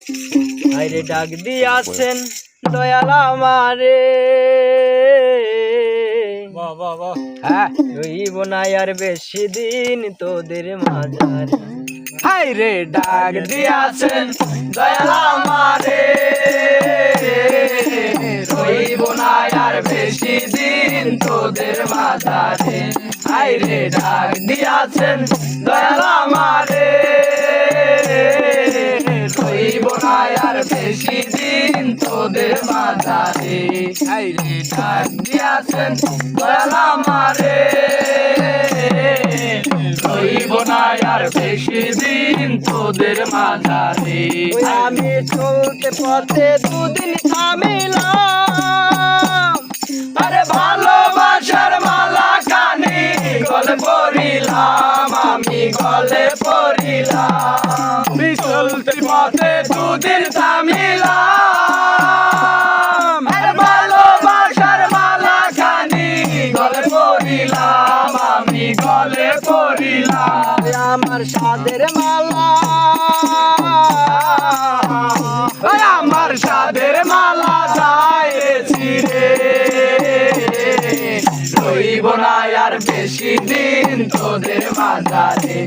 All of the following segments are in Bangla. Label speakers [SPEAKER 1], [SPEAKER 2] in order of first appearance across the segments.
[SPEAKER 1] আইরে ডাক দিয়াছেন দয়াল আমারে, হ্যাঁ রইব না আর বেশি দিন তোদের মাঝারে। হাইরে ডাক দিয়াছেন দয়াল আমারে, রইব না আর বেশি দিন তোদের মাঝারে। হাইরে ডাক দিয়াছেন দয়াল আমারে, রইব না আর বেশি দিন তোদের মাঝারে। হাইরে ডাক দিয়াছেন দয়াল আমারে, রইব না আর বেশি দিন তোদের মাঝারে। আমি চলতে পথে দুদিন থামিলাম, আরে ভালোবাসার মালা কানে গলে পরিলাম, আমি গলে পরিলাম। চলতে পথে দুদিন থামিলাম, আরে ভালোবাসার মালা কানে গলে পরিলাম, আমি গলে পরিলাম। আমার সাদের মালা, আমার সাদের মালা যাইছি রে, রইব না আর বেশি দিন তোদের মাঝারে।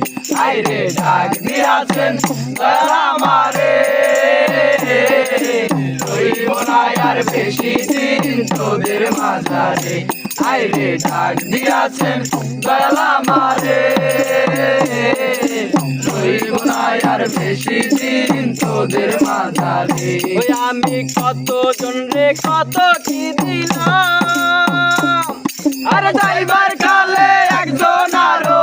[SPEAKER 1] আইরে ডাক দিয়াছেন দয়াল আমারে, রইব না আর বেশি দিন তোদের মাঝারে। আইরে ডাক দিয়াছেন দয়াল আমারে, রইব না আর বেশি দিন তোদের মাঝারে। আমি কত জন রে কত কি দিলাম, আরে যাইবার কালে একজন আরো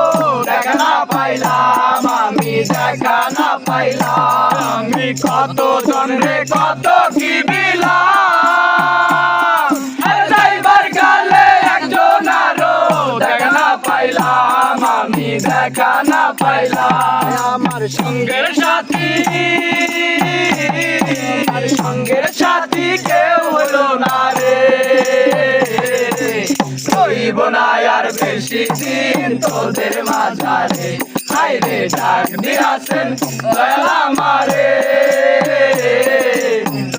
[SPEAKER 1] দেখা না পাইলাম, আমি দেখা না পাইলাম। আমি কত জন রে কত কি দিলাম, আরে যাইবার কালে একজন আরো দেখা না পাইলাম, আমি দেখা না পাইলাম। আমার সঙ্গের সাথী, আমার সঙ্গের সাথী কেউ হলো না রে, রইব না আর বেশি দিন তোদের মাঝারে। হাইরে ডাক দিয়াছেন দয়াল আমারে,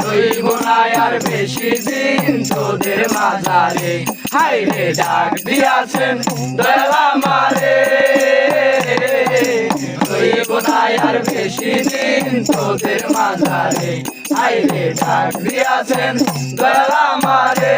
[SPEAKER 1] রইব না আর বেশি দিন তোদের মাঝারে। হাইরে ডাক দিয়াছেন দয়াল আমারে, রইব না আর বেশি দিন তোদের মাঝারে। হাইরে ডাক দিয়াছেন দয়াল আমারে।